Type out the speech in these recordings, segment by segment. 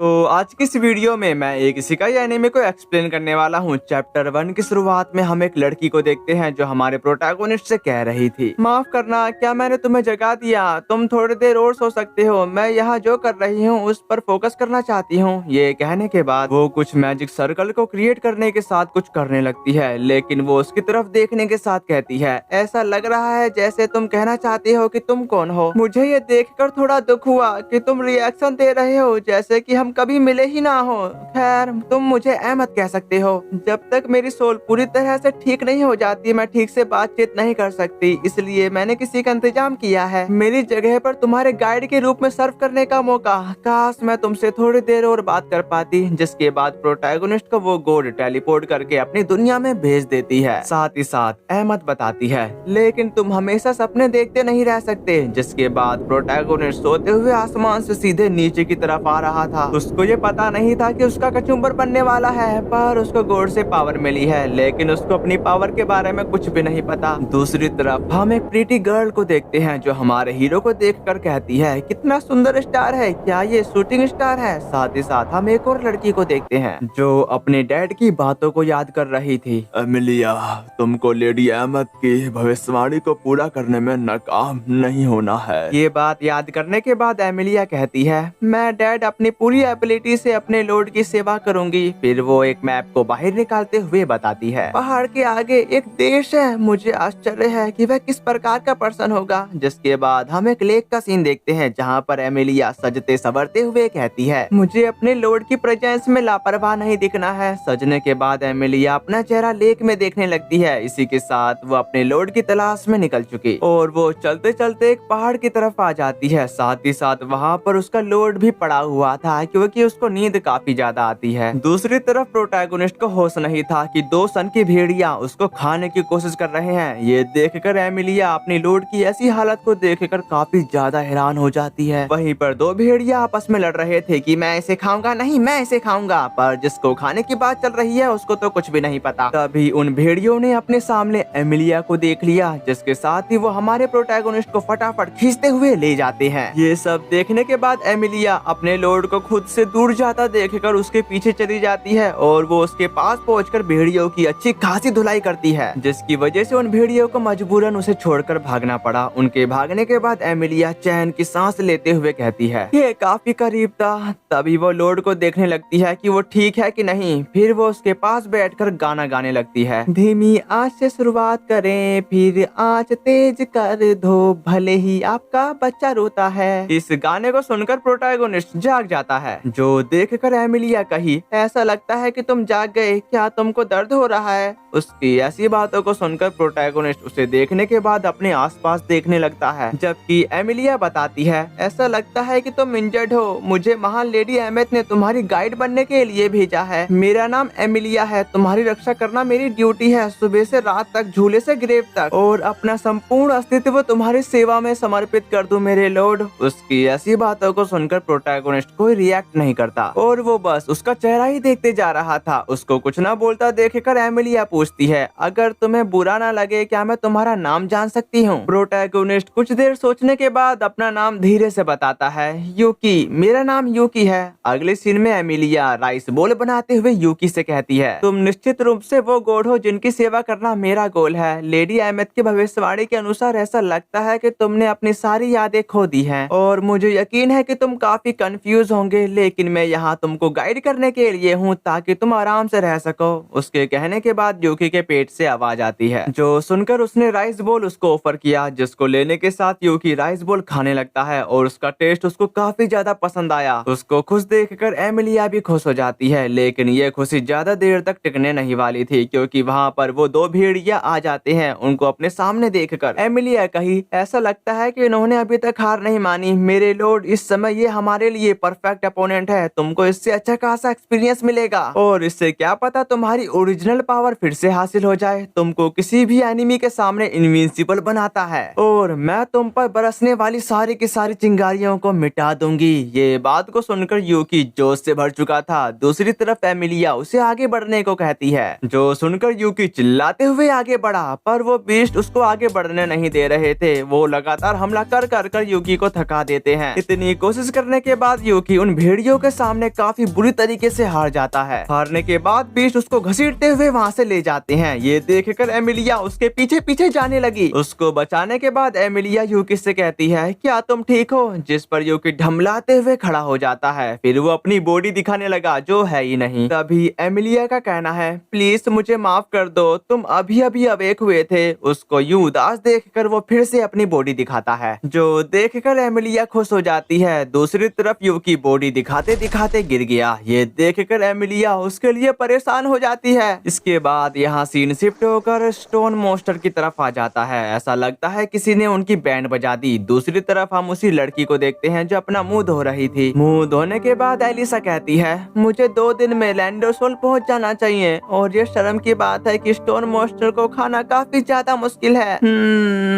तो आज की इस वीडियो में मैं एक इसेकाई एनीमे को एक्सप्लेन करने वाला हूँ। चैप्टर 1 की शुरुआत में हम एक लड़की को देखते हैं जो हमारे प्रोटैगोनिस्ट से कह रही थी, माफ करना, क्या मैंने तुम्हें जगा दिया? तुम थोड़ी देर और सो सकते हो, मैं यहाँ जो कर रही हूँ उस पर फोकस करना चाहती हूँ। ये कहने के बाद वो कुछ मैजिक सर्कल को क्रिएट करने के साथ कुछ करने लगती है, लेकिन वो उसकी तरफ देखने के साथ कहती है, ऐसा लग रहा है जैसे तुम कहना चाहती हो कि तुम कौन हो। मुझे ये देखकर थोड़ा दुख हुआ कि तुम रिएक्शन दे रहे हो जैसे कि हम कभी मिले ही ना हो। खैर, तुम मुझे अहमद कह सकते हो। जब तक मेरी सोल पूरी तरह से ठीक नहीं हो जाती मैं ठीक से बातचीत नहीं कर सकती, इसलिए मैंने किसी का इंतजाम किया है मेरी जगह पर तुम्हारे गाइड के रूप में सर्व करने का मौका। काश मैं तुमसे थोड़ी देर और बात कर पाती। जिसके बाद प्रोटैगोनिस्ट को वो गोड टेलीपोर्ट करके अपनी दुनिया में भेज देती है। साथ ही साथ अहमद बताती है, लेकिन तुम हमेशा सपने देखते नहीं रह सकते। जिसके बाद प्रोटैगोनिस्ट सोते हुए आसमान से सीधे नीचे की तरफ आ रहा था। उसको ये पता नहीं था कि उसका कचुम्बर बनने वाला है, पर उसको गॉड से पावर मिली है, लेकिन उसको अपनी पावर के बारे में कुछ भी नहीं पता। दूसरी तरफ हम एक प्रीटी गर्ल को देखते हैं जो हमारे हीरो को देखकर कहती है, कितना सुंदर स्टार है, क्या ये शूटिंग स्टार है? साथ ही साथ हम एक और लड़की को देखते हैं जो अपने डैड की बातों को याद कर रही थी। एमिलिया, तुमको लेडी अहमद की भविष्यवाणी को पूरा करने में नाकाम नहीं होना है। ये बात याद करने के बाद एमिलिया कहती है, मैं डैड अपनी पूरी एबिलिटी से अपने लॉर्ड की सेवा करूंगी। फिर वो एक मैप को बाहर निकालते हुए बताती है, पहाड़ के आगे एक देश है, मुझे आश्चर्य है कि वह किस प्रकार का पर्सन होगा। जिसके बाद हम एक लेक का सीन देखते हैं जहाँ पर एमिलिया सजते संवरते हुए कहती है, मुझे अपने लॉर्ड की प्रेजेंस में लापरवाह नहीं दिखना है। सजने के बाद एमिलिया अपना चेहरा लेक में देखने लगती है। इसी के साथ वो अपने लॉर्ड की तलाश में निकल चुकी और वो चलते चलते एक पहाड़ की तरफ आ जाती है। साथ ही साथ वहाँ पर उसका लॉर्ड भी पड़ा हुआ था क्योंकि उसको नींद काफी ज्यादा आती है। दूसरी तरफ प्रोटैगोनिस्ट को होश नहीं था कि दो सन की भेड़िया उसको खाने की कोशिश कर रहे हैं। ये देखकर एमिलिया अपनी लॉर्ड की ऐसी हालत को देखकर काफी ज्यादा हैरान हो जाती है। वहीं पर दो भेड़िया आपस में लड़ रहे थे कि मैं इसे खाऊंगा, नहीं मैं इसे खाऊंगा, पर जिसको खाने की बात चल रही है उसको तो कुछ भी नहीं पता। तभी उन भेड़ियों ने अपने सामने एमिलिया को देख लिया, जिसके साथ ही वो हमारे प्रोटैगोनिस्ट को फटाफट खींचते हुए ले जाते हैं। ये सब देखने के बाद एमिलिया अपने लॉर्ड को खुद से दूर जाता देखकर उसके पीछे चली जाती है और वो उसके पास पहुंचकर भेड़ियों की अच्छी खासी धुलाई करती है, जिसकी वजह से उन भेड़ियों को मजबूरन उसे छोड़कर भागना पड़ा। उनके भागने के बाद एमिलिया चैन की सांस लेते हुए कहती है, ये काफी करीब था। तभी वो लॉर्ड को देखने लगती है कि वो ठीक है कि नहीं। फिर वो उसके पास बैठकर गाना गाने लगती है, धीमी आंच से शुरुआत करें फिर आंच तेज कर दो, भले ही आपका बच्चा रोता है। इस गाने को सुनकर प्रोटैगोनिस्ट जाग जाता है, जो देखकर एमिलिया कही, ऐसा लगता है कि तुम जाग गए, क्या तुमको दर्द हो रहा है? उसकी ऐसी बातों को सुनकर प्रोटैगोनिस्ट उसे देखने के बाद अपने आसपास देखने लगता है, जबकि एमिलिया बताती है, ऐसा लगता है कि तुम इंजर्ड हो, मुझे महान लेडी अहमद ने तुम्हारी गाइड बनने के लिए भेजा है। मेरा नाम एमिलिया है, तुम्हारी रक्षा करना मेरी ड्यूटी है, सुबह से रात तक, झूले से ग्रेव तक, और अपना संपूर्ण अस्तित्व तुम्हारी सेवा में समर्पित कर दूं मेरे लॉर्ड। उसकी ऐसी बातों को सुनकर प्रोटैगोनिस्ट कोई रिएक्ट नहीं करता और वो बस उसका चेहरा ही देखते जा रहा था। उसको कुछ ना बोलता देखकर एमिलिया पूछती है, अगर तुम्हें बुरा ना लगे क्या मैं तुम्हारा नाम जान सकती हूँ? प्रोटैगोनिस्ट कुछ देर सोचने के बाद अपना नाम धीरे से बताता है, यूकी, मेरा नाम यूकी है। अगले सीन में एमिलिया राइस बोल बनाते हुए यूकी से कहती है, तुम निश्चित रूप से वो गॉड हो जिनकी सेवा करना मेरा गोल है। लेडी अहमद की भविष्यवाणी के अनुसार ऐसा लगता है कि तुमने अपनी सारी यादें खो दी हैं और मुझे यकीन है कि तुम काफी कंफ्यूज होंगे, लेकिन मैं यहाँ तुमको गाइड करने के लिए हूँ ताकि तुम आराम से रह सको। उसके कहने के बाद यूकी के पेट से आवाज आती है, जो सुनकर उसने राइस बोल उसको ऑफर किया, जिसको लेने के साथ यूकी राइस बोल खाने लगता है और उसका टेस्ट उसको काफी ज्यादा पसंद आया। उसको खुश देखकर एमिलिया भी खुश हो जाती है, लेकिन ये खुशी ज्यादा देर तक टिकने नहीं वाली थी क्योंकि वहाँ पर वो दो भेड़िया आ जाते हैं। उनको अपने सामने देखकर एमिलिया कही, ऐसा लगता है कि इन्होंने अभी तक हार नहीं मानी मेरे लॉर्ड, इस समय ये हमारे लिए परफेक्ट अपोनेंट है, तुमको इससे अच्छा खासा एक्सपीरियंस मिलेगा और इससे क्या पता तुम्हारी ओरिजिनल पावर फिर से हासिल हो जाए। तुमको किसी भी एनिमी के सामने इनविंसिबल बनाता है और मैं तुम पर बरसने वाली सारी की सारी चिंगारियों को मिटा दूंगी। ये बात को सुनकर यूकी जोश से भर चुका था। दूसरी तरफ एमिलिया उसे आगे बढ़ने को कहती है, जो सुनकर यूकी चिल्लाते हुए आगे बढ़ा, पर वो बीस्ट उसको आगे बढ़ने नहीं दे रहे थे। वो लगातार हमला कर कर यूकी को थका देते हैं। इतनी कोशिश करने के बाद यूकी उन भेड़ भेड़ियों के सामने काफी बुरी तरीके से हार जाता है। हारने के बाद बीस्ट उसको घसीटते हुए वहाँ से ले जाते हैं। ये देखकर एमिलिया उसके पीछे पीछे जाने लगी। उसको बचाने के बाद एमिलिया यूकी से कहती है, क्या तुम ठीक हो? जिस पर यूकी ढमलाते हुए खड़ा हो जाता है। फिर वो अपनी बॉडी दिखाने लगा जो है ही नहीं। तभी एमिलिया का कहना है, प्लीज मुझे माफ कर दो, तुम अभी अभी अवेक हुए थे। उसको यूं उदास देखकर वो फिर से अपनी बॉडी दिखाता है, जो देखकर एमिलिया खुश हो जाती है। दूसरी तरफ यूकी बॉडी दिखाते दिखाते गिर गया। ये देखकर एमिलिया उसके लिए परेशान हो जाती है। इसके बाद यहाँ सीन शिफ्ट होकर स्टोन मोस्टर की तरफ आ जाता है। ऐसा लगता है किसी ने उनकी बैंड बजा दी। दूसरी तरफ हम उसी लड़की को देखते हैं जो अपना मुंह धो रही थी। मुंह धोने के बाद एलिसा कहती है, मुझे 2 दिन में लैंडोसोल पहुंच जाना चाहिए और ये शर्म की बात है कि स्टोन मोस्टर को खाना काफी ज्यादा मुश्किल है।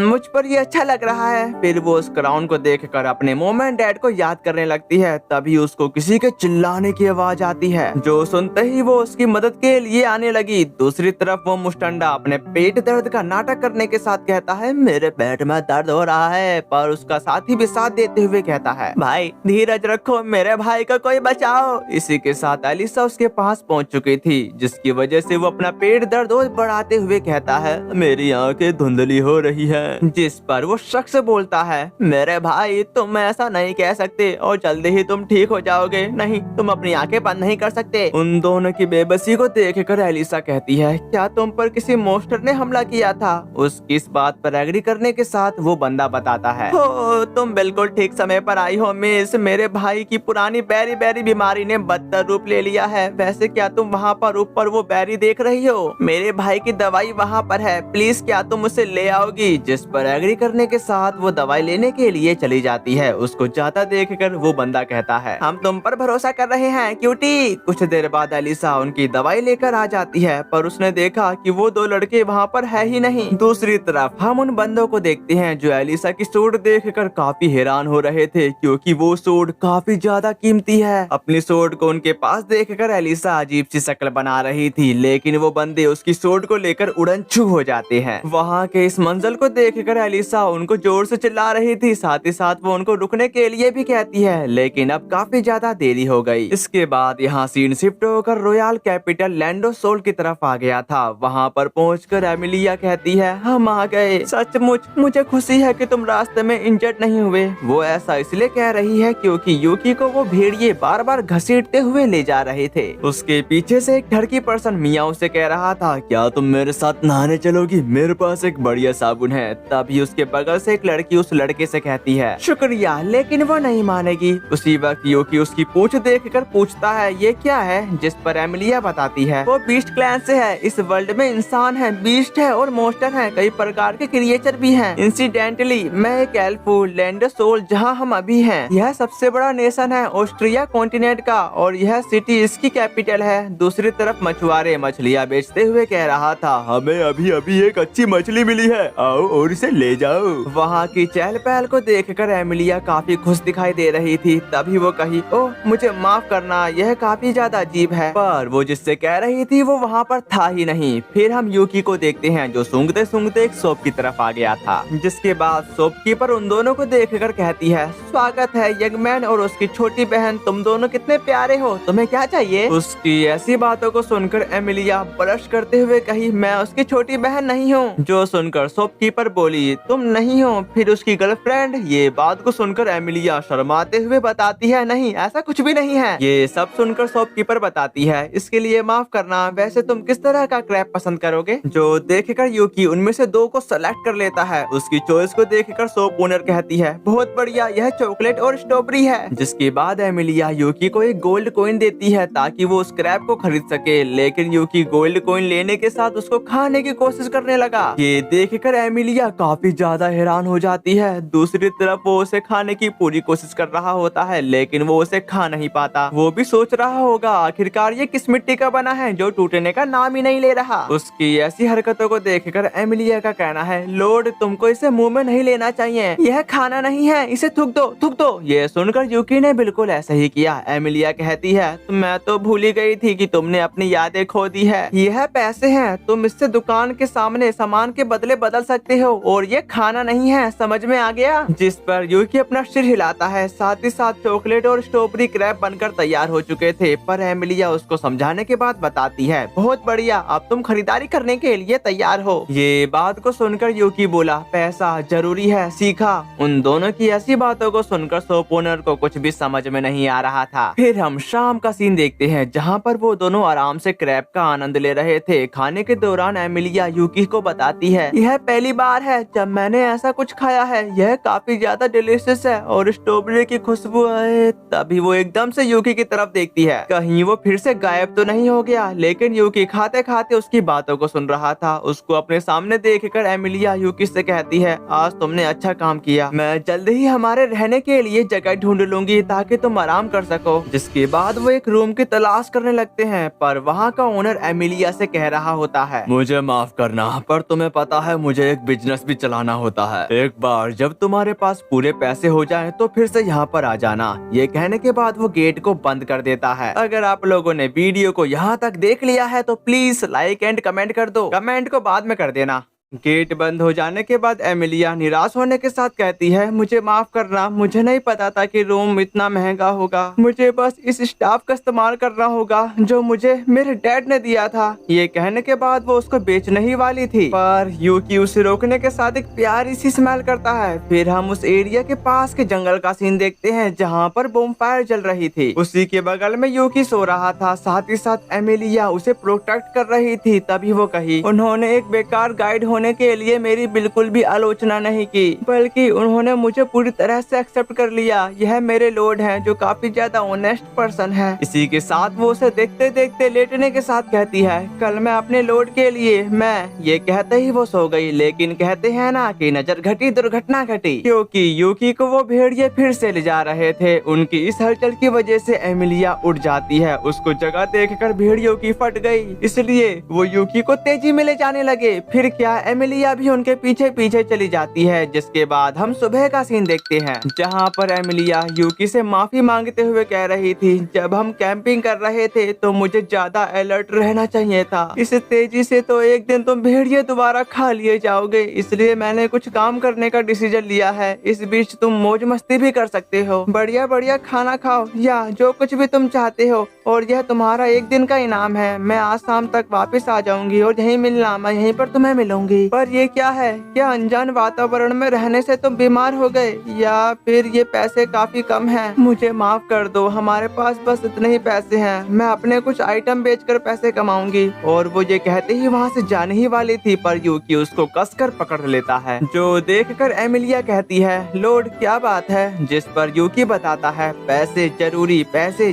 मुझ पर ये अच्छा लग रहा है। फिर वो उस क्राउन को देखकर अपने मॉम एंड डैड को याद करने लगती है। तभी उसको किसी के चिल्लाने की आवाज आती है, जो सुनते ही वो उसकी मदद के लिए आने लगी। दूसरी तरफ वो मुस्टंडा अपने पेट दर्द का नाटक करने के साथ कहता है, मेरे पेट में दर्द हो रहा है, पर उसका साथी भी साथ देते हुए कहता है, भाई धीरज रखो, मेरे भाई को कोई बचाओ। इसी के साथ एलिसा उसके पास पहुंच चुकी थी, जिसकी वजह से वो अपना पेट दर्द और बढ़ाते हुए कहता है, मेरी आंखें धुंधली हो रही है। जिस पर वो शख्स बोलता है, मेरे भाई तुम ऐसा नहीं कह सकते और जल्दी ही तुम ठीक हो जाओगे। नहीं, तुम अपनी आंखें बंद नहीं कर सकते। उन दोनों की बेबसी को देखकर एलिसा कहती है, क्या तुम पर किसी मोस्टर ने हमला किया था? उसकी इस बात पर एग्री करने के साथ वो बंदा बताता है, हो तुम बिल्कुल ठीक समय पर आई हो मिस, मेरे भाई की पुरानी बेरी बेरी बीमारी ने बदतर रूप ले लिया है। वैसे क्या तुम वहाँ पर ऊपर वो बेरी देख रही हो? मेरे भाई की दवाई वहाँ पर है, प्लीज क्या तुम उसे ले आओगी? जिस पर एग्री करने के साथ वो दवाई लेने के लिए चली जाती है। उसको जाता देखकर वो बंदा कहता है, हम तुम पर भरोसा कर रहे हैं क्यूटी। कुछ देर बाद एलिसा उनकी दवाई लेकर आ जाती है, पर उसने देखा कि वो 2 लड़के वहाँ पर है ही नहीं। दूसरी तरफ हम उन बंदों को देखते हैं जो एलिसा की सूट देखकर काफी हैरान हो रहे थे, क्योंकि वो सूट काफी ज्यादा कीमती है। अपनी सूट को उनके पास देखकर एलिसा अजीब सी शक्ल बना रही थी, लेकिन वो बंदे उसकी सूट को लेकर उड़नछू हो जाते हैं। वहाँ के इस मंजर को देखकर एलिसा उनको जोर से चिल्ला रही थी, साथ ही साथ वो उनको रुकने के लिए भी कहती है, लेकिन अब काफी ज्यादा देरी हो गई। इसके बाद यहाँ सीन शिफ्ट होकर रॉयल कैपिटल लैंडोसोल की तरफ आ गया था। वहाँ पर पहुंचकर एमिलिया कहती है, हम आ गए। सचमुच मुझे खुशी है कि तुम रास्ते में इंजर्ड नहीं हुए। वो ऐसा इसलिए कह रही है क्योंकि यूकी को वो भेड़िए बार बार घसीटते हुए ले जा रहे थे। उसके पीछे से एक ठरकी पर्सन मियाओ से कह रहा था, क्या तुम मेरे साथ नहाने चलोगी? मेरे पास एक बढ़िया साबुन है। तभी उसके बगल से एक लड़की उस लड़के से कहती है, शुक्रिया, लेकिन वो नहीं मानेगी। उसी वक्त यूकी उसकी पूंछ देखकर पूछता है, ये क्या है? जिस पर एमिलिया बताती है, वो बीस्ट क्लैन से है। इस वर्ल्ड में इंसान है, बीस्ट है और मोस्टर है, कई प्रकार के क्रिएचर भी हैं। इंसिडेंटली मैं एक एल्फ हूँ, लैंडोसोल जहाँ हम अभी हैं, यह सबसे बड़ा नेशन है ऑस्ट्रिया कॉन्टिनेंट का, और यह सिटी इसकी कैपिटल है। दूसरी तरफ मछुआरे मछलियाँ बेचते हुए कह रहा था, हमें अभी अभी एक अच्छी मछली मिली है, आओ और इसे ले जाओ। वहाँ की चहल पहल को देखकर एमिलिया काफी खुश दिखाई दे रही थी। तभी वो कही, ओह मुझे माफ करना, यह काफी ज्यादा अजीब है। पर वो जिससे कह रही थी वो वहाँ पर था ही नहीं। फिर हम यूकी को देखते हैं, जो सूंघते सूंघते एक शॉप की तरफ आ गया था। जिसके बाद शॉपकीपर उन दोनों को देखकर कहती है, स्वागत है यंगमैन और उसकी छोटी बहन, तुम दोनों कितने प्यारे हो, तुम्हें क्या चाहिए? उसकी ऐसी बातों को सुनकर एमिलिया ब्लश करते हुए कही, मैं उसकी छोटी बहन नहीं हूँ। जो सुनकर शॉपकीपर बोली, तुम नहीं हो, फिर उसकी गर्लफ्रेंड? ये बात को सुनकर एमिलिया शर्माते हुए बताती है, नहीं ऐसा कुछ भी नहीं है। ये सब सुनकर शॉपकीपर बताती है, इसके लिए माफ करना, वैसे तुम किस तरह का क्रैप पसंद करोगे? जो देखकर यूकी उनमें से 2 को सेलेक्ट कर लेता है। उसकी चॉइस को देखकर शॉप ओनर कहती है, बहुत बढ़िया, यह चॉकलेट और स्ट्रॉबेरी है। जिसके बाद एमिलिया यूकी को एक गोल्ड कॉइन देती है ताकि वो उस क्रैप को खरीद सके, लेकिन यूकी गोल्ड कॉइन लेने के साथ उसको खाने की कोशिश करने लगा। ये देखकर एमिलिया काफी ज्यादा हैरान हो जाती है। दूसरी तरफ वो उसे खाने की पूरी कोशिश कर रहा होता है, लेकिन वो उसे खा नहीं पाता। वो भी सोच रहा होगा, आखिरकार ये किस मिट्टी का बना है जो टूटने का नाम ही नहीं ले रहा। उसकी ऐसी हरकतों को देखकर एमिलिया का कहना है, लॉर्ड तुमको इसे मुंह में नहीं लेना चाहिए, यह खाना नहीं है, इसे थूक दो, थूक दो। ये सुनकर यूकी ने बिल्कुल ऐसा ही किया। एमिलिया कहती है, मैं तो भूल ही गई थी कि तुमने अपनी यादें खो दी है। यह पैसे हैं, तुम इससे दुकान के सामने सामान के बदले बदल सकते हो, और ये खाना नहीं है, समझ में आ गया? जिस पर यूकी अपना सिर हिलाता है, साथ ही साथ चॉकलेट और और स्ट्रॉबेरी क्रैब बनकर तैयार हो चुके थे, पर एमिलिया उसको समझाने के बाद बताती है, बहुत बढ़िया, अब तुम खरीदारी करने के लिए तैयार हो। ये बात को सुनकर यूकी बोला, पैसा जरूरी है, सीखा। उन दोनों की ऐसी बातों को सुनकर शॉप ओनर को कुछ भी समझ में नहीं आ रहा था। फिर हम शाम का सीन देखते हैं, जहाँ पर वो दोनों आराम से क्रैब का आनंद ले रहे थे। खाने के दौरान एमिलिया यूकी को बताती है, यह पहली बार है जब मैंने ऐसा कुछ खाया है, यह काफी ज्यादा डिलीशियस है और स्ट्रॉबेरी की खुशबू है। तभी वो एकदम से यूकी की तरफ देखती है, कहीं वो फिर से गायब तो नहीं हो गया। लेकिन यूकी खाते खाते उसकी बातों को सुन रहा था। उसको अपने सामने देखकर एमिलिया यूकी से कहती है, आज तुमने अच्छा काम किया, मैं जल्द ही हमारे रहने के लिए जगह ढूंढ लूंगी ताकि तुम आराम कर सको। जिसके बाद वो एक रूम की तलाश करने लगते हैं, पर वहाँ का ओनर एमिलिया से कह रहा होता है, मुझे माफ करना, पर तुम्हें पता है मुझे एक बिजनेस भी चलाना होता है। एक बार जब तुम्हारे पास पूरे पैसे हो जाएं तो फिर से यहाँ पर आ जाना। ये कहने के बाद वो गेट को बंद कर देता है। अगर आप लोगों ने वीडियो को यहाँ तक देख लिया है तो प्लीज लाइक एंड कमेंट कर दो, कमेंट को बाद में कर देना। गेट बंद हो जाने के बाद एमिलिया निराश होने के साथ कहती है, मुझे माफ करना, मुझे नहीं पता था कि रूम इतना महंगा होगा। मुझे बस इस स्टाफ का इस्तेमाल करना होगा जो मुझे मेरे डैड ने दिया था। ये कहने के बाद वो उसको बेचने ही वाली थी, पर यूकी उसे रोकने के साथ एक प्यारी सी स्मेल करता है। फिर हम उस एरिया के पास के जंगल का सीन देखते हैं, जहाँ पर बोमफायर जल रही थी। उसी के बगल में यूकी सो रहा था, साथ ही साथ एमिलिया उसे प्रोटेक्ट कर रही थी। तभी वो कही, उन्होंने एक बेकार गाइड होने के लिए मेरी बिल्कुल भी आलोचना नहीं की, बल्कि उन्होंने मुझे पूरी तरह से एक्सेप्ट कर लिया। यह मेरे लॉर्ड हैं जो काफी ज्यादा ऑनेस्ट पर्सन है। इसी के साथ वो उसे देखते देखते लेटने के साथ कहती है, कल मैं अपने लॉर्ड के लिए मैं। ये कहते ही वो सो गई। लेकिन कहते हैं ना कि नजर घटी दुर्घटना घटी, क्योंकि यूकी को वो भेड़िए फिर से ले जा रहे थे। उनकी इस हलचल की वजह से एमिलिया उठ जाती है। उसको जगह देखकर भेड़ियों की फट गई, इसलिए वो यूकी को तेजी में ले जाने लगे। फिर क्या, एमिलिया भी उनके पीछे पीछे चली जाती है। जिसके बाद हम सुबह का सीन देखते हैं, जहाँ पर एमिलिया यूकी से माफी मांगते हुए कह रही थी, जब हम कैंपिंग कर रहे थे तो मुझे ज्यादा अलर्ट रहना चाहिए था। इस तेजी से तो एक दिन तुम भेड़िए दोबारा खा लिए जाओगे, इसलिए मैंने कुछ काम करने का डिसीजन लिया है। इस बीच तुम मौज मस्ती भी कर सकते हो, बढ़िया बढ़िया खाना खाओ या जो कुछ भी तुम चाहते हो, और यह तुम्हारा एक दिन का इनाम है। मैं आज शाम तक वापस आ जाऊंगी और यहीं मिलना, मैं यहीं पर तुम्हें मिलूंगी। पर ये क्या है, क्या अनजान वातावरण में रहने से तुम बीमार हो गए, या फिर ये पैसे काफी कम हैं? मुझे माफ कर दो, हमारे पास बस इतने ही पैसे हैं। मैं अपने कुछ आइटम बेचकर पैसे कमाऊंगी। और वो ये कहते ही वहाँ से जाने ही वाली थी, पर यूकी उसको कसकर पकड़ लेता है, जो देखकर एमिलिया कहती है, लॉर्ड क्या बात है? जिस पर यूकी बताता है, पैसे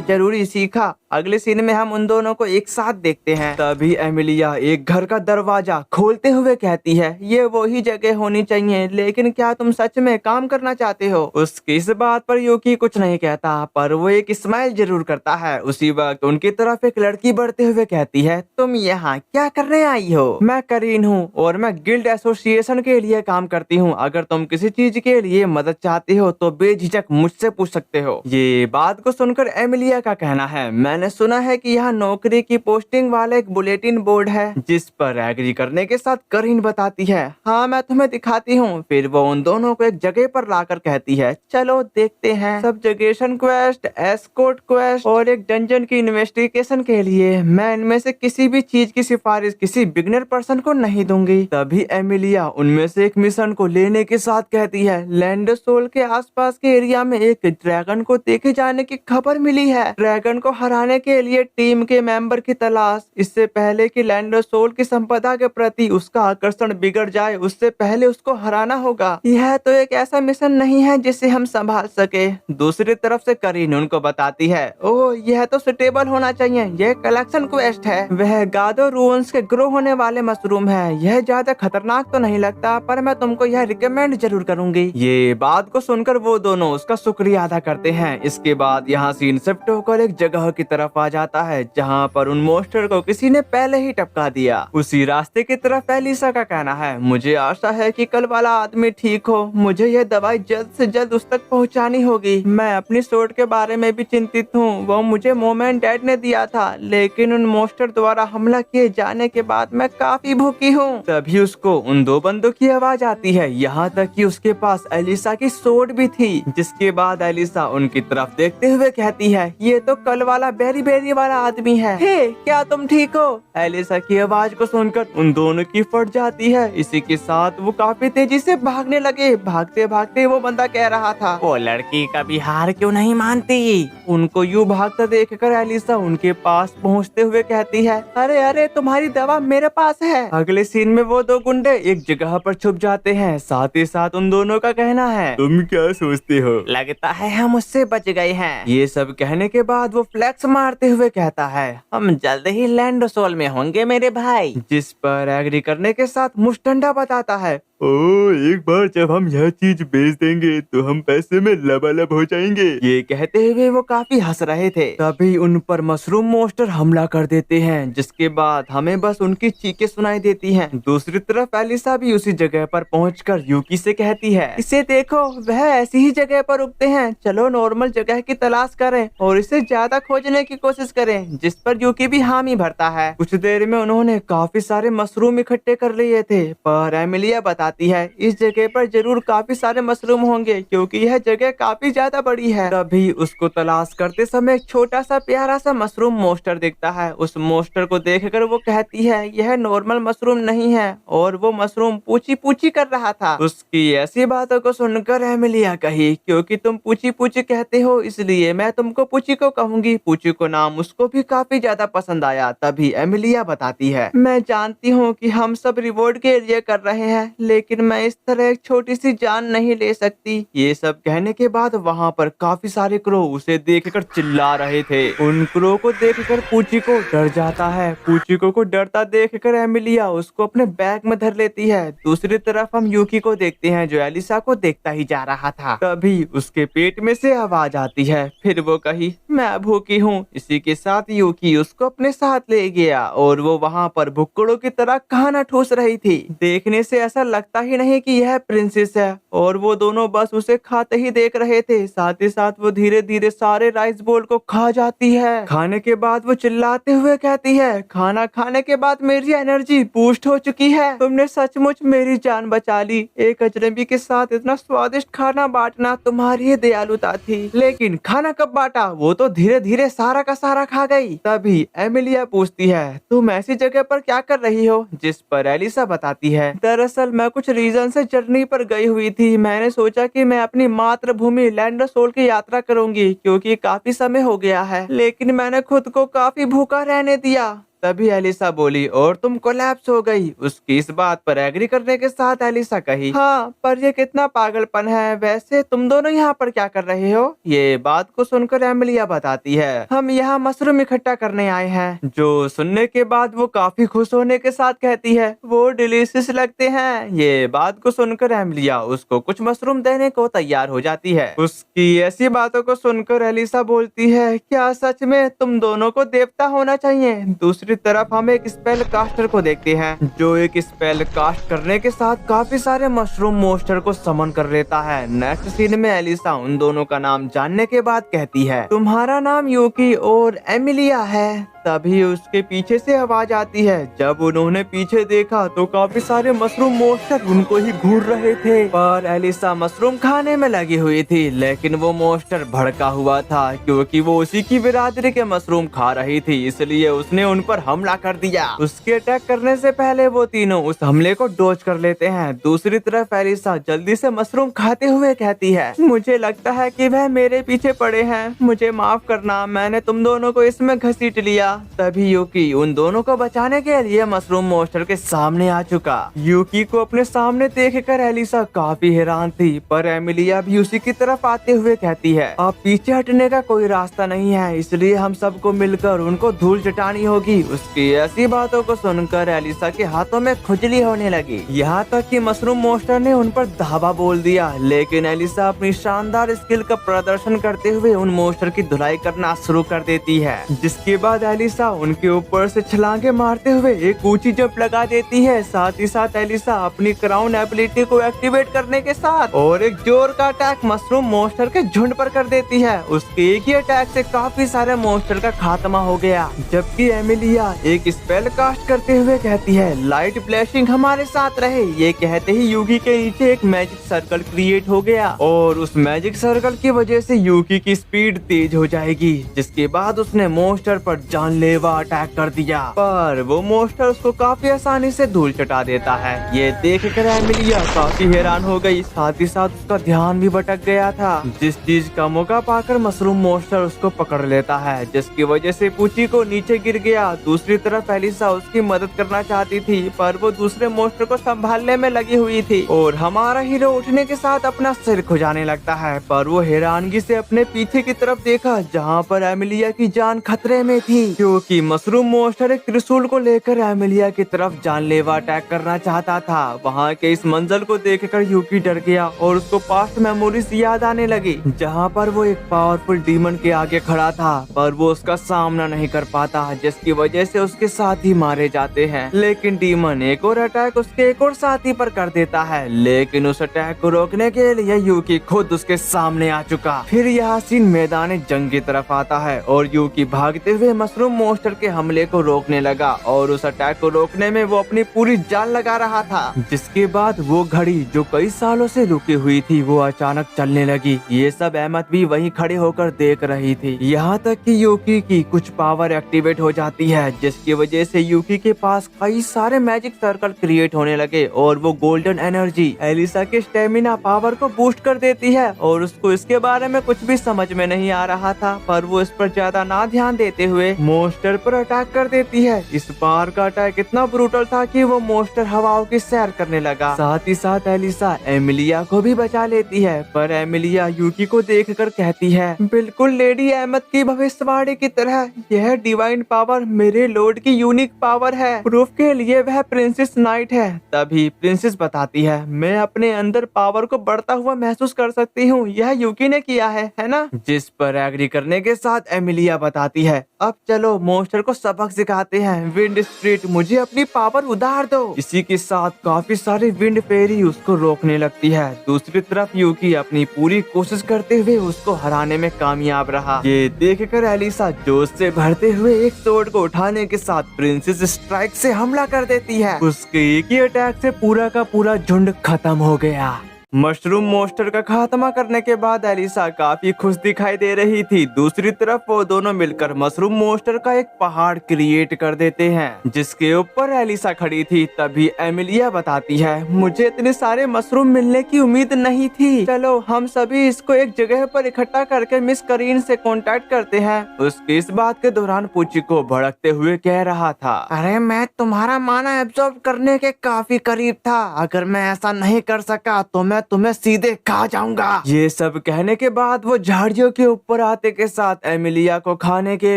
जरूरी, सीखा। अगले सीन में हम उन दोनों को एक साथ देखते हैं। तभी एमिलिया एक घर का दरवाजा खोलते हुए कहती है, ये वही जगह होनी चाहिए, लेकिन क्या तुम सच में काम करना चाहते हो? उसकी इस बात पर यूकी कुछ नहीं कहता, पर वो एक स्माइल जरूर करता है। उसी वक्त उनकी तरफ एक लड़की बढ़ते हुए कहती है, तुम यहाँ क्या करने आई हो? मैं करीन हूँ और मैं गिल्ड एसोसिएशन के लिए काम करती हूँ। अगर तुम किसी चीज के लिए मदद चाहते हो तो बेझिझक मुझसे पूछ सकते हो। ये बात को सुनकर एमिलिया का कहना है, मैंने सुना है कि यहाँ नौकरी की पोस्टिंग वाला एक बुलेटिन बोर्ड है। जिस पर एग्री करने के साथ करीन बताती है, हाँ मैं तुम्हें दिखाती हूँ। फिर वो उन दोनों को एक जगह पर लाकर कहती है, चलो देखते हैं। सबजगेशन क्वेस्ट, एस्कॉर्ट क्वेस्ट और एक डंजन की इन्वेस्टिगेशन के लिए मैं इनमें से किसी भी चीज की सिफारिश किसी बिगनर पर्सन को नहीं दूंगी। तभी एमिलिया उनमें से एक मिशन को लेने के साथ कहती है, लैंडोसोल के आसपास के एरिया में एक ड्रैगन को देखे जाने की खबर मिली है। ड्रैगन को हराने के लिए टीम के मेंबर की तलाश। इससे पहले कि लैंडोसोल की संपदा के प्रति उसका आकर्षण बिगड़ जाए, उससे पहले उसको हराना होगा। यह तो एक ऐसा मिशन नहीं है जिसे हम संभाल सके। दूसरी तरफ से करीन उनको बताती है, ओह यह तो सुटेबल होना चाहिए, यह कलेक्शन क्वेस्ट है। वह गादो रून्स के ग्रो होने वाले मशरूम है। यह ज्यादा खतरनाक तो नहीं लगता, पर मैं तुमको यह रिकमेंड जरूर करूंगी। ये बात को सुनकर वो दोनों उसका शुक्रिया अदा करते हैं। इसके बाद यहाँ सीन शिफ्ट होकर एक जगह की तरफ तरफ आ जाता है जहाँ पर उन मोस्टर को किसी ने पहले ही टपका दिया। उसी रास्ते की तरफ एलिसा का कहना है, मुझे आशा है कि कल वाला आदमी ठीक हो, मुझे यह दवाई जल्द से जल्द उस तक पहुँचानी होगी। मैं अपनी सोट के बारे में भी चिंतित हूँ, वो मुझे मॉम एंड डैड ने दिया था, लेकिन उन मोस्टर द्वारा हमला किए जाने के बाद मैं काफी भूखी हूँ। तभी उसको उन दो बंदों की आवाज आती है, यहाँ तक कि उसके पास एलिसा की सोट भी थी। जिसके बाद एलिसा उनकी तरफ देखते हुए कहती है, ये तो कल वाला बेरी बेरी वाला आदमी है। हे, क्या तुम ठीक हो? एलिसा की आवाज को सुनकर उन दोनों की फट जाती है। इसी के साथ वो काफी तेजी से भागने लगे। भागते भागते वो बंदा कह रहा था, वो लड़की कभी हार क्यों नहीं मानती। उनको यूँ भागता देखकर एलिसा उनके पास पहुँचते हुए कहती है, अरे अरे तुम्हारी दवा मेरे पास है। अगले सीन में वो दो गुंडे एक जगह पर छुप जाते हैं। साथ ही साथ उन दोनों का कहना है, तुम क्या सोचते हो, लगता है हम उससे बच गए हैं। ये सब कहने के बाद वो फ्लैक्स मारते हुए कहता है, हम जल्द ही लैंड सोल में होंगे मेरे भाई। जिस पर एग्री करने के साथ मुस्टंडा बताता है, ओ, एक बार जब हम यह चीज बेच देंगे तो हम पैसे में लबालब हो जाएंगे। ये कहते हुए वो काफी हंस रहे थे। तभी उन पर मशरूम मोस्टर हमला कर देते हैं, जिसके बाद हमें बस उनकी चीखें सुनाई देती हैं। दूसरी तरफ एलिसा भी उसी जगह पर पहुंचकर यूकी से कहती है, इसे देखो, वह ऐसी ही जगह पर उगते हैं, चलो नॉर्मल जगह की तलाश करें और इसे ज्यादा खोजने की कोशिश करें। जिस पर यूकी भी हामी भरता है। कुछ देर में उन्होंने काफी सारे मशरूम इकट्ठे कर लिए थे, पर एमिलिया बताती है, इस जगह पर जरूर काफी सारे मशरूम होंगे क्योंकि यह जगह काफी ज्यादा बड़ी है। तभी उसको तलाश करते समय एक छोटा सा प्यारा सा मशरूम मोस्टर दिखता है। उस मोस्टर को देखकर वो कहती है, यह नॉर्मल मशरूम नहीं है और वो मशरूम पूछी पूछी कर रहा था। उसकी ऐसी बातों को सुनकर एमिलिया कही, क्योंकि तुम पूछी पूछी कहते हो इसलिए मैं तुमको पूछी को कहूंगी। पूछी को नाम उसको भी काफी ज्यादा पसंद आया। तभी एमिलिया बताती है, मैं जानती हूँ कि हम सब रिवॉर्ड के लिए कर रहे हैं, लेकिन मैं इस तरह एक छोटी सी जान नहीं ले सकती। ये सब कहने के बाद वहाँ पर काफी सारे क्रो उसे देखकर चिल्ला रहे थे। उन क्रो को देखकर पूचिको डर जाता है। पूचिको को डरता देखकर एमिलिया उसको अपने बैग में धर लेती है। दूसरी तरफ हम यूकी को देखते हैं जो एलिसा को देखता ही जा रहा था। तभी उसके पेट में से आवाज आती है। फिर वो कही, मैं भूखी हूँ। इसी के साथ यूकी उसको अपने साथ ले गया और वो वहाँ पर भुक्कड़ों की तरह खाना ठूस रही थी। देखने से ऐसा लगता ही नहीं कि यह प्रिंसेस है और वो दोनों बस उसे खाते ही देख रहे थे। साथ ही साथ वो धीरे धीरे सारे राइस बोल को खा जाती है। खाने के बाद वो चिल्लाते हुए कहती है, खाना खाने के बाद मेरी एनर्जी बूस्ट हो चुकी है। तुमने सचमुच मेरी जान बचा ली। एक अजनबी के साथ इतना स्वादिष्ट खाना बांटना तुम्हारी ही दयालुता थी। लेकिन खाना कब बांटा? वो तो धीरे धीरे सारा का सारा खा गई। तभी एमिलिया पूछती है, तुम ऐसी जगह पर क्या कर रही हो? जिस पर एलिसा बताती है, दरअसल मैं कुछ रीजन से जर्नी पर गई हुई थी। मैंने सोचा कि मैं अपनी मातृभूमि लैंड सोल की यात्रा करूंगी क्योंकि काफी समय हो गया है, लेकिन मैंने खुद को काफी भूखा रहने दिया। तभी एलिसा बोली, और तुम कोलैप्स हो गई। उसकी इस बात पर एग्री करने के साथ एलिसा कही, हाँ, पर ये कितना पागलपन है। वैसे तुम दोनों यहाँ पर क्या कर रहे हो? ये बात को सुनकर एमिलिया बताती है, हम यहाँ मशरूम इकट्ठा करने आए हैं। जो सुनने के बाद वो काफी खुश होने के साथ कहती है, वो डिलीशियस लगते हैं। ये बात को सुनकर एमिलिया उसको कुछ मशरूम देने को तैयार हो जाती है। उसकी ऐसी बातों को सुनकर एलिसा बोलती है, क्या सच में तुम दोनों को देवता होना चाहिए? दूसरी तरफ हम एक स्पेल कास्टर को देखते हैं जो एक स्पेल कास्ट करने के साथ काफी सारे मशरूम मोस्टर को समन कर लेता है। नेक्स्ट सीन में एलिसा उन दोनों का नाम जानने के बाद कहती है, तुम्हारा नाम यूकी और एमिलिया है। तभी उसके पीछे से आवाज आती है। जब उन्होंने पीछे देखा तो काफी सारे मशरूम मोस्टर उनको ही घूर रहे थे, पर एलिसा मशरूम खाने में लगी हुई थी। लेकिन वो मोस्टर भड़का हुआ था क्योंकि वो उसी की बिरादरी के मशरूम खा रही थी, इसलिए उसने उन पर हमला कर दिया। उसके अटैक करने से पहले वो तीनों उस हमले को डॉज कर लेते हैं। दूसरी तरफ एलिसा जल्दी से मशरूम खाते हुए कहती है, मुझे लगता है कि वह मेरे पीछे पड़े हैं, मुझे माफ करना, मैंने तुम दोनों को इसमें घसीट लिया। तभी यूकी उन दोनों को बचाने के लिए मशरूम मॉन्स्टर के सामने आ चुका। यूकी को अपने सामने देखकर एलिसा काफी हैरान थी, पर एमिलिया भी उसी की तरफ आते हुए कहती है, अब पीछे हटने का कोई रास्ता नहीं है, इसलिए हम सबको मिलकर उनको धूल चटानी होगी। उसकी ऐसी बातों को सुनकर एलिसा के हाथों में खुजली होने लगी। यहाँ तक कि मशरूम मॉन्स्टर ने उन पर धावा बोल दिया, लेकिन एलिसा अपनी शानदार स्किल का प्रदर्शन करते हुए उन मॉन्स्टर की धुलाई करना शुरू कर देती है। जिसके बाद एलिसा उनके ऊपर से छलांगे मारते हुए एक ऊंची जंप लगा देती है। साथ ही साथ एलिसा अपनी क्राउन एबिलिटी को एक्टिवेट करने के साथ और एक जोर का अटैक मशरूम मॉन्स्टर के झुंड पर कर देती है। उसके एक ही अटैक से काफी सारे मॉन्स्टर का खात्मा हो गया। जबकि एमिलिया एक स्पेल कास्ट करते हुए कहती है, लाइट ब्लेसिंग हमारे साथ रहे। ये कहते ही यूकी के नीचे एक मैजिक सर्कल क्रिएट हो गया और उस मैजिक सर्कल की वजह से यूकी की स्पीड तेज हो जाएगी। जिसके बाद उसने मॉन्स्टर पर जानलेवा अटैक कर दिया, पर वो मॉन्स्टर उसको काफी आसानी से धूल चटा देता है। ये देखकर एमिलिया काफी हैरान हो गई, साथ ही साथ उसका ध्यान भी भटक गया था। जिस चीज का मौका पाकर मशरूम मॉन्स्टर उसको पकड़ लेता है, जिसकी वजह से पूची को नीचे गिर गया। दूसरी तरफ एलिसा उसकी मदद करना चाहती थी, पर वो दूसरे मॉन्स्टर को संभालने में लगी हुई थी और हमारा हीरो उठने के साथ अपना सिर खुजाने लगता है। पर वो हैरानगी से अपने पीछे की तरफ देखा, जहाँ पर एमिलिया की जान खतरे में थी, क्योंकि मशरूम मॉन्स्टर एक त्रिशूल को लेकर एमिलिया की तरफ जानलेवा अटैक करना चाहता था। वहाँ के इस मंजर को देखकर यूकी डर गया और उसको पास्ट मेमोरीज याद आने लगी, जहाँ पर वो एक पावरफुल डीमन के आगे खड़ा था, पर वो उसका सामना नहीं कर पाता, जिसकी वजह से उसके साथी मारे जाते हैं। लेकिन डीमन एक और अटैक उसके एक और साथी पर कर देता है, लेकिन उस अटैक को रोकने के लिए यूकी खुद उसके सामने आ चुका। फिर यहाँ सीन मैदान जंग की तरफ आता है और यूकी भागते हुए मशरूम मॉन्स्टर के हमले को रोकने लगा और उस अटैक को रोकने में वो अपनी पूरी जान लगा रहा था। जिसके बाद वो घड़ी जो कई सालों से रुकी हुई थी वो अचानक चलने लगी। ये सब अहमद भी वहीं खड़े होकर देख रही थी। यहाँ तक कि यूकी की कुछ पावर एक्टिवेट हो जाती है, जिसकी वजह से यूकी के पास कई सारे मैजिक सर्कल क्रिएट होने लगे और वो गोल्डन एनर्जी एलिसा के स्टेमिना पावर को बूस्ट कर देती है। और उसको इसके बारे में कुछ भी समझ में नहीं आ रहा था, पर वो इस पर ज्यादा ना ध्यान देते हुए मॉन्स्टर पर अटैक कर देती है। इस बार का अटैक इतना ब्रूटल था कि वो मॉन्स्टर हवाओं की सैर करने लगा। साथ ही साथ एलिसा एमिलिया को भी बचा लेती है, पर एमिलिया यूकी को देखकर कहती है, बिल्कुल लेडी अहमद की भविष्यवाणी की तरह यह डिवाइन पावर मेरे लॉर्ड की यूनिक पावर है। प्रूफ के लिए वह प्रिंसेस नाइट है। तभी प्रिंसेस बताती है, मैं अपने अंदर पावर को बढ़ता हुआ महसूस कर सकती हूँ, यह यूकी ने किया है ना? जिस पर एग्री करने के साथ एमिलिया बताती है, अब चलो मॉन्स्टर को सबक सिखाते हैं। विंड स्प्रिट, मुझे अपनी पावर उधार दो। इसी के साथ काफी सारी विंड फेरी उसको रोकने लगती है। दूसरी तरफ यूकी अपनी पूरी कोशिश करते हुए उसको हराने में कामयाब रहा। ये देखकर एलिसा जोश से भरते हुए एक स्वॉर्ड को उठाने के साथ प्रिंसेस स्ट्राइक से हमला कर देती है। उसके एक ही अटैक से पूरा का पूरा झुंड खत्म हो गया। मशरूम मॉन्स्टर का खात्मा करने के बाद एलिसा काफी खुश दिखाई दे रही थी। दूसरी तरफ वो दोनों मिलकर मशरूम मॉन्स्टर का एक पहाड़ क्रिएट कर देते हैं, जिसके ऊपर एलिसा खड़ी थी। तभी एमिलिया बताती है, मुझे इतने सारे मशरूम मिलने की उम्मीद नहीं थी। चलो हम सभी इसको एक जगह पर इकट्ठा करके मिस करीन से कांटेक्ट करते हैं। उसकी इस बात के दौरान पूची को भड़कते हुए कह रहा था, अरे मैं तुम्हारा माना एब्जॉर्ब करने के काफी करीब था। अगर मैं ऐसा नहीं कर सका तो मैं तुम्हें सीधे खा जाऊंगा। ये सब कहने के बाद वो झाड़ियों के ऊपर आते के साथ एमिलिया को खाने के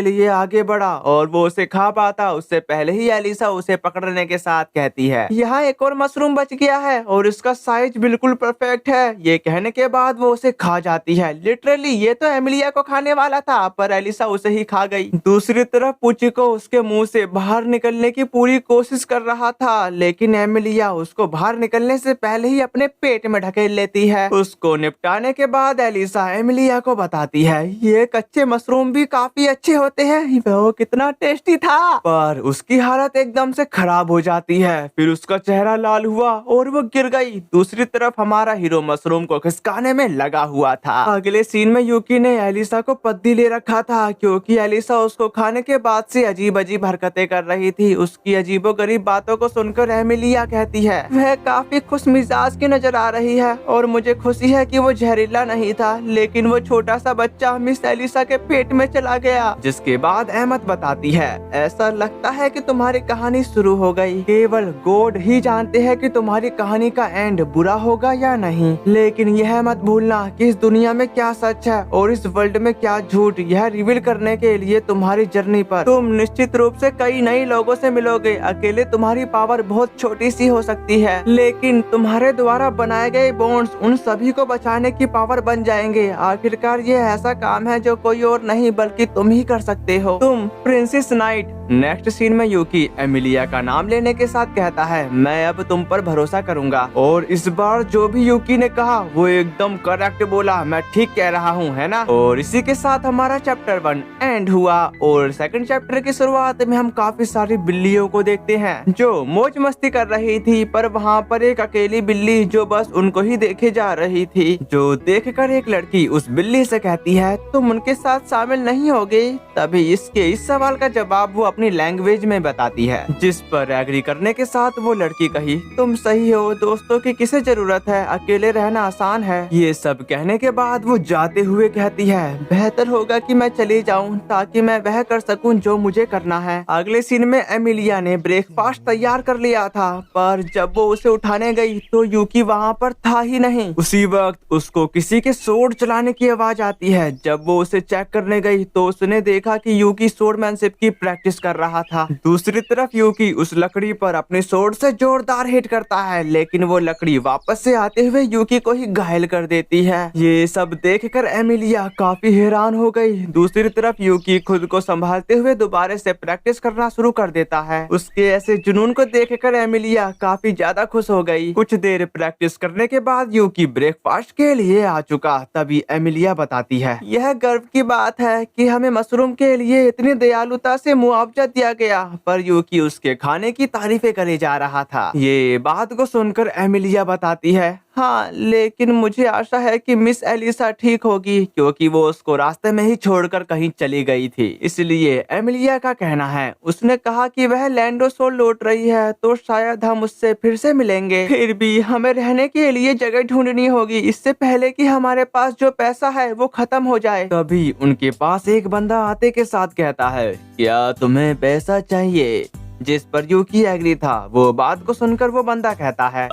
लिए आगे बढ़ा और वो उसे खा पाता उससे पहले ही एलिसा उसे पकड़ने के साथ कहती है, यहाँ एक और मशरूम बच गया है और इसका साइज बिल्कुल परफेक्ट है। ये कहने के बाद वो उसे खा जाती है। लिटरली ये तो एमिलिया को खाने वाला था, पर एलिसा उसे ही खा गई। दूसरी तरफ पुची को उसके मुंह से बाहर निकलने की पूरी कोशिश कर रहा था, लेकिन एमिलिया उसको बाहर निकलने से पहले ही अपने पेट में ढकेल लेती है। उसको निपटाने के बाद एलिसा एमिलिया को बताती है, ये कच्चे मशरूम भी काफी अच्छे होते हैं, वो कितना टेस्टी था। पर उसकी हालत एकदम से खराब हो जाती है। फिर उसका चेहरा लाल हुआ और वो गिर गई। दूसरी तरफ हमारा हीरो मशरूम को खिसकाने में लगा हुआ था। अगले सीन में यूकी ने एलिसा को पद्दी ले रखा था, क्योंकि एलिसा उसको खाने के बाद से अजीब अजीब हरकतें कर रही थी। उसकी अजीबोगरीब बातों को सुनकर एमिलिया कहती है, वह काफी खुश मिजाज की नजर आ रही है। है और मुझे खुशी है कि वो जहरीला नहीं था, लेकिन वो छोटा सा बच्चा मिस एलिसा के पेट में चला गया। जिसके बाद अहमद बताती है, ऐसा लगता है कि तुम्हारी कहानी शुरू हो गई। केवल गॉड ही जानते हैं कि तुम्हारी कहानी का एंड बुरा होगा या नहीं, लेकिन यह मत भूलना कि इस दुनिया में क्या सच है और इस वर्ल्ड में क्या झूठ, यह रिवील करने के लिए तुम्हारी जर्नी पर तुम निश्चित रूप से कई नए लोगों से मिलोगे। अकेले तुम्हारी पावर बहुत छोटी सी हो सकती है, लेकिन तुम्हारे द्वारा बनाए गए बॉन्ड्स उन सभी को बचाने की पावर बन जाएंगे। आखिरकार ये ऐसा काम है जो कोई और नहीं बल्कि तुम ही कर सकते हो, तुम प्रिंसेस नाइट। नेक्स्ट सीन में यूकी एमिलिया का नाम लेने के साथ कहता है, मैं अब तुम पर भरोसा करूंगा। और इस बार जो भी यूकी ने कहा वो एकदम करेक्ट बोला, मैं ठीक कह रहा हूँ, है ना। और इसी के साथ हमारा चैप्टर 1 एंड हुआ और सेकंड चैप्टर की शुरुआत में हम काफी सारी बिल्लियों को देखते हैं जो मौज मस्ती कर रही थी, पर वहाँ पर एक अकेली बिल्ली जो बस उनको ही देखे जा रही थी, जो देखकर एक लड़की उस बिल्ली से कहती है, तुम उनके साथ शामिल नहीं होगे। तभी इसके इस सवाल का जवाब वो अपनी लैंग्वेज में बताती है, जिस पर एग्री करने के साथ वो लड़की कही, तुम सही हो, दोस्तों की किसे जरूरत है, अकेले रहना आसान है। ये सब कहने के बाद वो जाते हुए कहती है, बेहतर होगा कि मैं चली जाऊं ताकि मैं वह कर सकूं जो मुझे करना है। अगले सीन में एमिलिया ने ब्रेकफास्ट तैयार कर लिया था, पर जब वो उसे उठाने गई तो यूकी वहाँ पर था ही नहीं। उसी वक्त उसको किसी के सोर्ड चलाने की आवाज आती है। जब वो उसे चेक करने गई तो उसने देखा कि यूकी स्वॉर्डमैनशिप की प्रैक्टिस कर रहा था। दूसरी तरफ यूकी उस लकड़ी पर अपने स्वॉर्ड से जोरदार हिट करता है, लेकिन वो लकड़ी वापस से आते हुए यूकी को ही घायल कर देती है। ये सब देखकर एमिलिया काफी हैरान हो गई। दूसरी तरफ यूकी खुद को संभालते हुए दोबारा से प्रैक्टिस करना शुरू कर देता है। उसके ऐसे जुनून को देखकर एमिलिया काफी ज्यादा खुश हो गई। कुछ देर प्रैक्टिस करने के बाद यूकी ब्रेकफास्ट के लिए आ चुका। तभी एमिलिया बताती है, यह गर्व की बात है कि हमें मशरूम के लिए इतनी दयालुता से मुआवजा दिया गया, पर यूकी उसके खाने की तारीफें करे जा रहा था। ये बात को सुनकर एमिलिया बताती है, हाँ, लेकिन मुझे आशा है कि मिस एलिसा ठीक होगी, क्योंकि वो उसको रास्ते में ही छोड़कर कहीं चली गई थी। इसलिए एमिलिया का कहना है, उसने कहा कि वह लैंडो सोल लौट रही है तो शायद हम उससे फिर से मिलेंगे। फिर भी हमें रहने के लिए जगह ढूंढनी होगी, इससे पहले कि हमारे पास जो पैसा है वो खत्म हो जाए। तभी उनके पास एक बंदा आते के साथ कहता है, क्या तुम्हें पैसा चाहिए? जिस पर यूकी एग्री था। वो बात को सुनकर वो बंदा कहता है,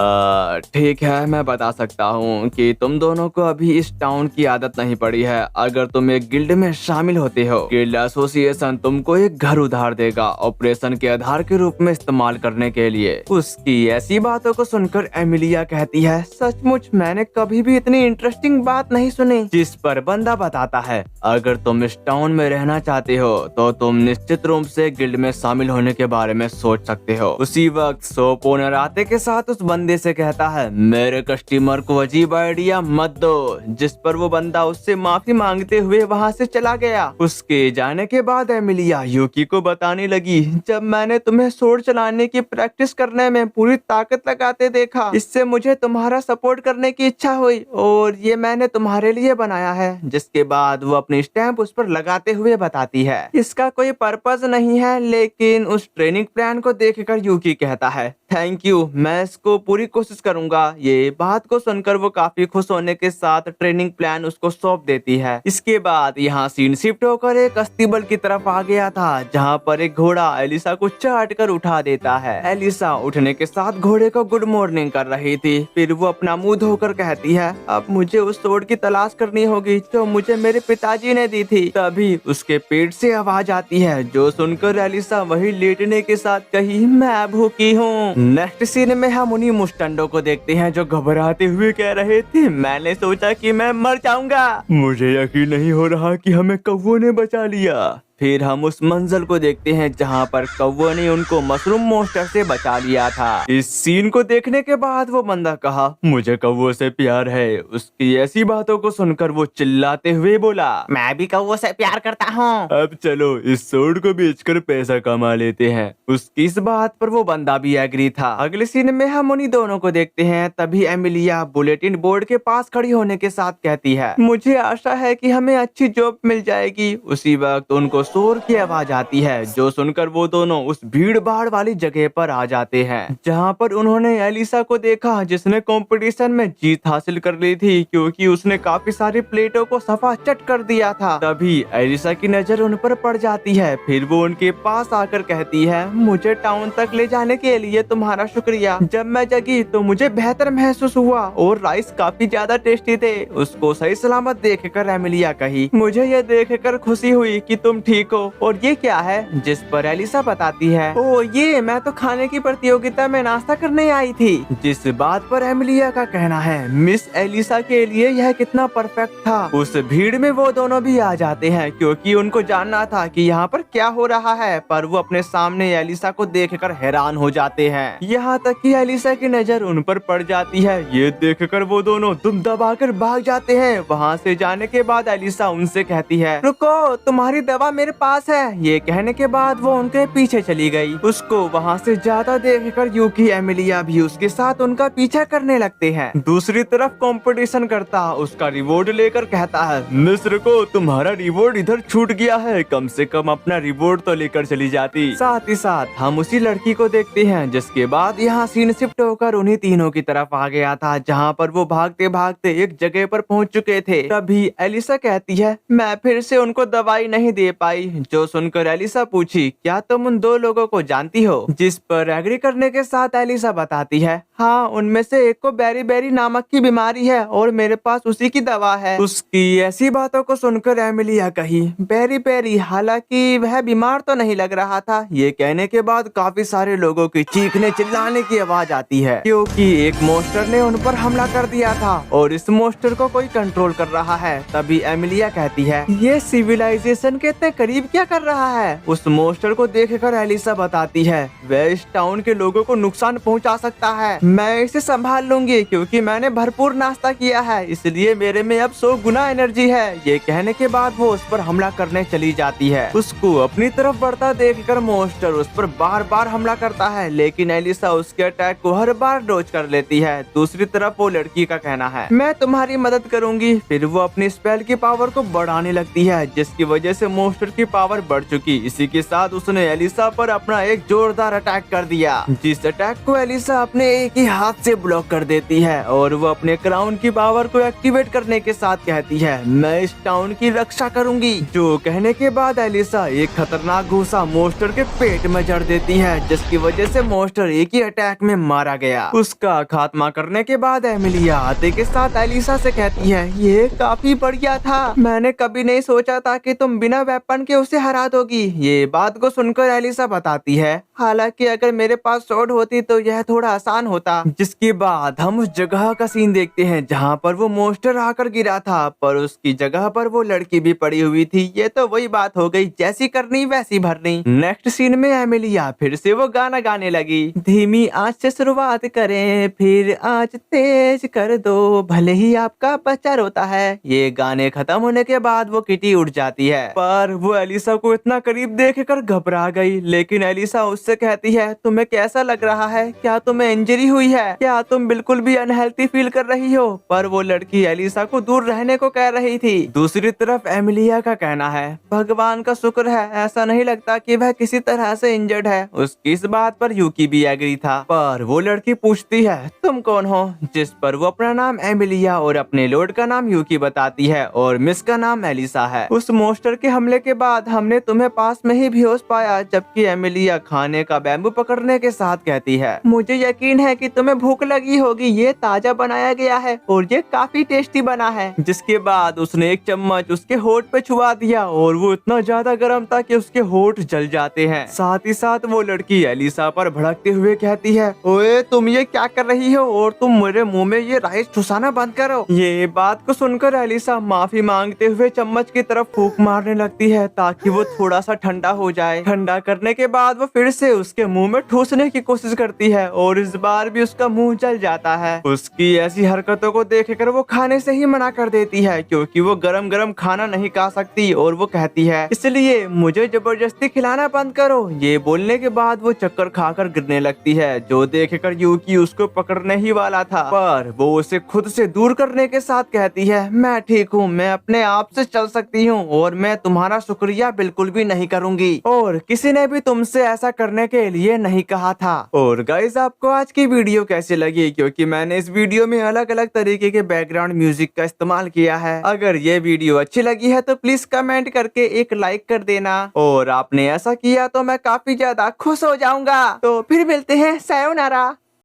ठीक है, मैं बता सकता हूँ कि तुम दोनों को अभी इस टाउन की आदत नहीं पड़ी है। अगर तुम एक गिल्ड में शामिल होते हो, गिल्ड एसोसिएशन तुमको एक घर उधार देगा, ऑपरेशन के आधार के रूप में इस्तेमाल करने के लिए। उसकी ऐसी बातों को सुनकर एमिलिया कहती है, सचमुच मैंने कभी भी इतनी इंटरेस्टिंग बात नहीं सुनी। जिस पर बंदा बताता है, अगर तुम इस टाउन में रहना चाहते हो तो तुम निश्चित रूप से गिल्ड में शामिल होने के बारे में सोच सकते हो। उसी वक्त शॉप ओनर आते के साथ उस बंदे से कहता है, मेरे कस्टमर को अजीब आइडिया मत दो। जिस पर वो बंदा उससे माफी मांगते हुए वहाँ से चला गया। उसके जाने के बाद एमिलिया यूकी को बताने लगी, जब मैंने तुम्हें सोर्ड चलाने की प्रैक्टिस करने में पूरी ताकत लगाते देखा, इससे मुझे तुम्हारा सपोर्ट करने की इच्छा हुई और ये मैंने तुम्हारे लिए बनाया है। जिसके बाद वो अपनी स्टैंप उस पर लगाते हुए बताती है, इसका कोई पर्पस नहीं है, लेकिन उस ट्रेनिंग प्लान को देखकर यूकी कहता है, थैंक यू, मैं इसको पूरी कोशिश करूंगा। ये बात को सुनकर वो काफी खुश होने के साथ ट्रेनिंग प्लान उसको सौंप देती है। इसके बाद यहाँ सीन शिफ्ट होकर एक अस्थीबल की तरफ आ गया था, जहाँ पर एक घोड़ा एलिसा को चाट कर उठा देता है। एलिसा उठने के साथ घोड़े को गुड मॉर्निंग कर रही थी। फिर वो अपना मुंह धोकर कहती है, अब मुझे उस सोर्ड की तलाश करनी होगी जो मुझे मेरे पिताजी ने दी थी। तभी उसके पेट से आवाज आती है, जो सुनकर एलिसा वही लेटने के साथ कही, मैं भूखी हूँ। नेक्स्ट सीन में हम उन्हीं मुस्टंडो को देखते हैं जो घबराते हुए कह रहे थे, मैंने सोचा कि मैं मर जाऊंगा। मुझे यकीन नहीं हो रहा कि हमें कौवों ने बचा लिया। फिर हम उस मंजर को देखते हैं जहाँ पर कौवों ने उनको मशरूम मॉन्स्टर से बचा लिया था। इस सीन को देखने के बाद वो बंदा कहा, मुझे कौवों से प्यार है। उसकी ऐसी बातों को सुनकर वो चिल्लाते हुए बोला, मैं भी कौवों से प्यार करता हूँ। अब चलो इस सोर्ड को बेचकर पैसा कमा लेते हैं। उसकी इस बात पर वो बंदा भी एग्री था। अगले सीन में हम उन्हीं दोनों को देखते हैं। तभी एमिलिया बुलेटिन बोर्ड के पास खड़ी होने के साथ कहती है, मुझे आशा है कि हमें अच्छी जॉब मिल जाएगी। उसी वक्त उनको शोर की आवाज आती है, जो सुनकर वो दोनों उस भीड़ भाड़ वाली जगह पर आ जाते हैं जहाँ पर उन्होंने एलिसा को देखा, जिसने कंपटीशन में जीत हासिल कर ली थी क्योंकि उसने काफी सारी प्लेटों को सफा चट कर दिया था। तभी एलिसा की नजर उन पर पड़ जाती है। फिर वो उनके पास आकर कहती है, मुझे टाउन तक ले जाने के लिए तुम्हारा शुक्रिया। जब मैं जगी तो मुझे बेहतर महसूस हुआ और राइस काफी ज्यादा टेस्टी थे। उसको सही सलामत देखकर एमिलिया कही, मुझे ये देखकर खुशी हुई कि तुम ठीक हो। और ये क्या है? जिस पर एलिसा बताती है, ओ ये मैं तो खाने की प्रतियोगिता में नाश्ता करने आई थी। जिस बात पर एमिलिया का कहना है, मिस एलिसा के लिए यह कितना परफेक्ट था। उस भीड़ में वो दोनों भी आ जाते हैं क्योंकि उनको जानना था कि यहाँ पर क्या हो रहा है, पर वो अपने सामने एलिसा को देखकर हैरान हो जाते हैं। यहाँ तक कि एलिसा की नजर उन पर पड़ जाती है। ये देखकर वो दोनों दुम दबाकर भाग जाते हैं। वहाँ से जाने के बाद एलिसा उनसे कहती है, रुको, तुम्हारी दवा मेरे पास है। ये कहने के बाद वो उनके पीछे चली गई। उसको वहाँ से जाता देखकर यूकी एमिलिया भी उसके साथ उनका पीछा करने लगते हैं। दूसरी तरफ कंपटीशन करता उसका रिवॉर्ड लेकर कहता है, मिस्र को तुम्हारा रिवॉर्ड इधर छूट गया है, कम से कम अपना रिवॉर्ड तो लेकर चली जाती। साथ ही साथ हम उसी लड़की को देखते हैं जिसके बाद यहाँ सीन शिफ्ट होकर उन्हीं तीनों की तरफ आ गया था, जहाँ पर वो भागते भागते एक जगह पर पहुँच चुके थे। तभी एलिसा कहती है, मैं फिर से उनको दवाई नहीं दे पाई। जो सुनकर एलिसा पूछी, क्या तुम उन दो लोगों को जानती हो? जिस पर एग्री करने के साथ एलिसा बताती है, हाँ, उनमें से एक को बेरी बेरी नामक की बीमारी है और मेरे पास उसी की दवा है। उसकी ऐसी बातों को सुनकर एमिलिया कही, बेरी बेरी, हालांकि वह बीमार तो नहीं लग रहा था। ये कहने के बाद काफी सारे लोगों की चीखने चिल्लाने की आवाज आती है क्योंकि एक मोस्टर ने उन पर हमला कर दिया था और इस मोस्टर को कोई कंट्रोल कर रहा है। तभी एमिलिया कहती है, ये सिविलाइजेशन के इतने करीब क्या कर रहा है? उस मोस्टर को देखकर एलिसा बताती है, वह इस टाउन के लोगों को नुकसान पहुंचा सकता है। मैं इसे संभाल लूंगी क्योंकि मैंने भरपूर नाश्ता किया है, इसलिए मेरे में अब 100 गुना एनर्जी है। ये कहने के बाद वो उस पर हमला करने चली जाती है। उसको अपनी तरफ बढ़ता देखकर मोस्टर उस पर बार बार हमला करता है, लेकिन एलिसा उसके अटैक को हर बार डॉज कर लेती है। दूसरी तरफ वो लड़की का कहना है, मैं तुम्हारी मदद करूंगी। फिर वो अपनी स्पेल की पावर को बढ़ाने लगती है, जिसकी वजह से मोस्टर की पावर बढ़ चुकी। इसी के साथ उसने एलिसा पर अपना एक जोरदार अटैक कर दिया, जिस अटैक को एलिसा अपने एक ही हाथ से ब्लॉक कर देती है और वो अपने क्राउन की पावर को एक्टिवेट करने के साथ कहती है, मैं इस टाउन की रक्षा करूंगी। जो कहने के बाद एलिसा एक खतरनाक घूसा मोस्टर के पेट में जड़ देती है, जिसकी वजह से मोस्टर एक ही अटैक में मारा गया। उसका खात्मा करने के बाद एमिलिया आते के साथ एलिसा से कहती है, ये काफी बढ़िया था। मैंने कभी नहीं सोचा था कि तुम बिना वेपन के उसे हरा दोगी। ये बात को सुनकर एलिसा बताती है, हालांकि अगर मेरे पास स्वॉर्ड होती तो यह थोड़ा आसान होता। जिसके बाद हम उस जगह का सीन देखते हैं जहाँ पर वो मोस्टर आकर गिरा था, पर उसकी जगह पर वो लड़की भी पड़ी हुई थी। ये तो वही बात हो गई, जैसी करनी वैसी भरनी। नेक्स्ट सीन में एमिलिया फिर से वो गाना गाने लगी, धीमी आंच से शुरुआत करें, फिर आंच तेज कर दो, भले ही आपका बच्चा रोता है। ये गाने खत्म होने के बाद वो किटी उठ जाती है, पर वो एलिसा को इतना करीब देखकर घबरा गई। लेकिन एलिसा उससे कहती है, तुम्हें कैसा लग रहा है? क्या तुम्हें इंजरी हुई है? क्या तुम बिल्कुल भी अनहेल्थी फील कर रही हो? पर वो लड़की एलिसा को दूर रहने को कह रही थी। दूसरी तरफ एमिलिया का कहना है, भगवान का शुक्र है, ऐसा नहीं लगता कि वह किसी तरह से इंजर्ड है। उसकी इस बात पर यूकी भी एग्री था। पर वो लड़की पूछती है, तुम कौन हो? जिस पर वो अपना नाम एमिलिया और अपने लॉर्ड का नाम यूकी बताती है और मिस का नाम एलिसा है। उस मोस्टर के हमले के बाद हमने तुम्हें पास में ही बेहोश पाया। जबकि एमिलिया खाने का बैम्बू पकड़ने के साथ कहती है, मुझे यकीन है कि तुम्हें भूख लगी होगी, ये ताजा बनाया गया है और ये काफी टेस्टी बना है। जिसके बाद उसने एक चम्मच उसके होठ पे छुआ दिया और वो इतना ज्यादा गर्म था कि उसके होठ जल जाते हैं। साथ ही साथ वो लड़की एलिसा पर भड़कते हुए कहती है, ओए तुम ये क्या कर रही हो और तुम मेरे मुंह में ये राइस ठुसाना बंद करो। ये बात को सुनकर एलिसा माफी मांगते हुए चम्मच की तरफ फूंक मारने लगती है ताकि वो थोड़ा सा ठंडा हो जाए। ठंडा करने के बाद वो फिर से उसके मुंह में ठूसने की कोशिश करती है और इस बार भी उसका मुंह जल जाता है। उसकी ऐसी हरकतों को देखकर वो खाने से ही मना कर देती है क्योंकि वो गरम गरम खाना नहीं खा सकती और वो कहती है, इसलिए मुझे जबरदस्ती खिलाना बंद करो। ये बोलने के बाद वो चक्कर खाकर गिरने लगती है, जो देखकर यूकी उसको पकड़ने ही वाला था, पर वो उसे खुद से दूर करने के साथ कहती है, मैं ठीक हूँ, मैं अपने आप से चल सकती हूँ और मैं तुम्हारा शुक्रिया बिल्कुल भी नहीं करूंगी और किसी ने भी तुमसे ऐसा करने के लिए नहीं कहा था। और गाइस आपको आज की वीडियो कैसी लगी, क्योंकि मैंने इस वीडियो में अलग अलग तरीके के बैकग्राउंड म्यूजिक का इस्तेमाल किया है। अगर ये वीडियो अच्छी लगी है तो प्लीज कमेंट करके एक लाइक कर देना और आपने ऐसा किया तो मैं काफी ज्यादा खुश हो जाऊंगा। तो फिर मिलते हैं, सायोनारा।